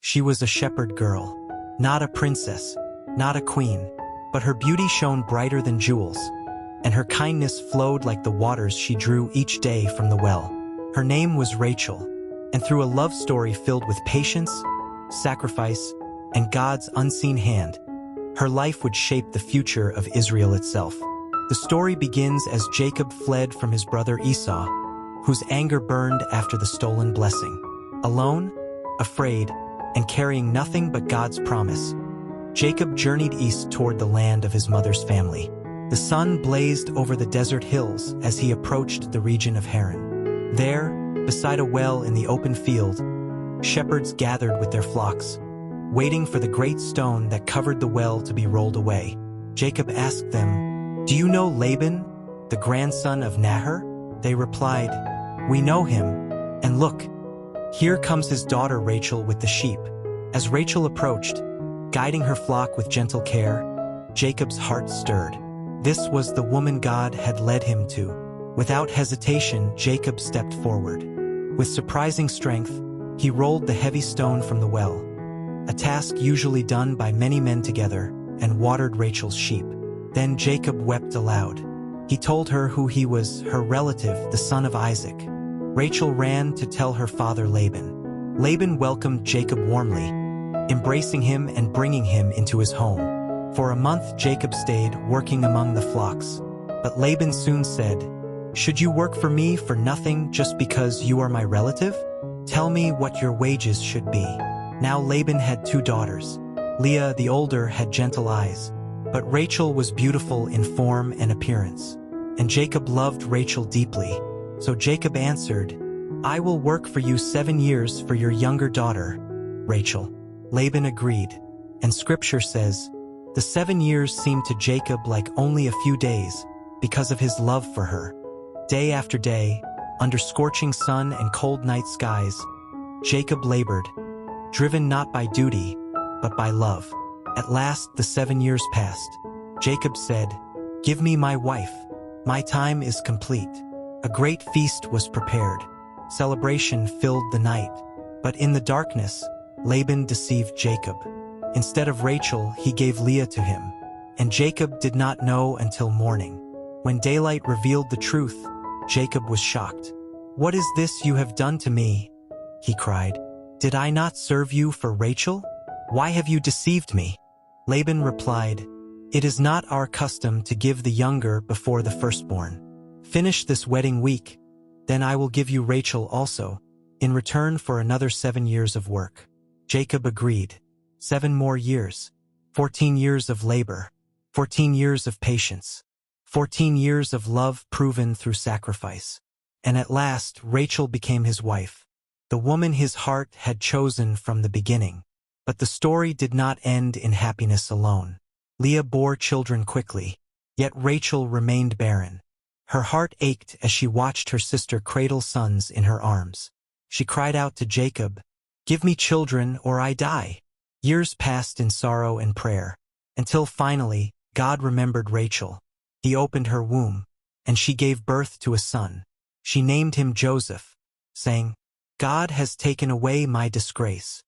She was a shepherd girl, not a princess, not a queen, but her beauty shone brighter than jewels, and her kindness flowed like the waters she drew each day from the well. Her name was Rachel, and through a love story filled with patience, sacrifice, and God's unseen hand, her life would shape the future of Israel itself. The story begins as Jacob fled from his brother Esau, whose anger burned after the stolen blessing. Alone, afraid, and carrying nothing but God's promise, Jacob journeyed east toward the land of his mother's family. The sun blazed over the desert hills as he approached the region of Haran. There, beside a well in the open field, shepherds gathered with their flocks, waiting for the great stone that covered the well to be rolled away. Jacob asked them, "Do you know Laban, the grandson of Nahor?" They replied, "We know him, and look, here comes his daughter Rachel with the sheep." As Rachel approached, guiding her flock with gentle care, Jacob's heart stirred. This was the woman God had led him to. Without hesitation, Jacob stepped forward. With surprising strength, he rolled the heavy stone from the well, a task usually done by many men together, and watered Rachel's sheep. Then Jacob wept aloud. He told her who he was, her relative, the son of Isaac. Rachel ran to tell her father Laban. Laban welcomed Jacob warmly, embracing him and bringing him into his home. For a month Jacob stayed, working among the flocks. But Laban soon said, "Should you work for me for nothing just because you are my relative? Tell me what your wages should be." Now Laban had 2 daughters. Leah, the older, had gentle eyes, but Rachel was beautiful in form and appearance. And Jacob loved Rachel deeply. So Jacob answered, "I will work for you 7 years for your younger daughter, Rachel." Laban agreed, and scripture says, the 7 years seemed to Jacob like only a few days because of his love for her. Day after day, under scorching sun and cold night skies, Jacob labored, driven not by duty, but by love. At last the 7 years passed. Jacob said, "Give me my wife. My time is complete." A great feast was prepared. Celebration filled the night. But in the darkness, Laban deceived Jacob. Instead of Rachel, he gave Leah to him. And Jacob did not know until morning. When daylight revealed the truth, Jacob was shocked. "What is this you have done to me?" he cried. "Did I not serve you for Rachel? Why have you deceived me?" Laban replied, "It is not our custom to give the younger before the firstborn. Finish this wedding week, then I will give you Rachel also, in return for another 7 years of work." Jacob agreed. 7 more years. 14 years of labor. 14 years of patience. 14 years of love proven through sacrifice. And at last, Rachel became his wife, the woman his heart had chosen from the beginning. But the story did not end in happiness alone. Leah bore children quickly, yet Rachel remained barren. Her heart ached as she watched her sister cradle sons in her arms. She cried out to Jacob, "Give me children or I die." Years passed in sorrow and prayer, until finally, God remembered Rachel. He opened her womb, and she gave birth to a son. She named him Joseph, saying, "God has taken away my disgrace."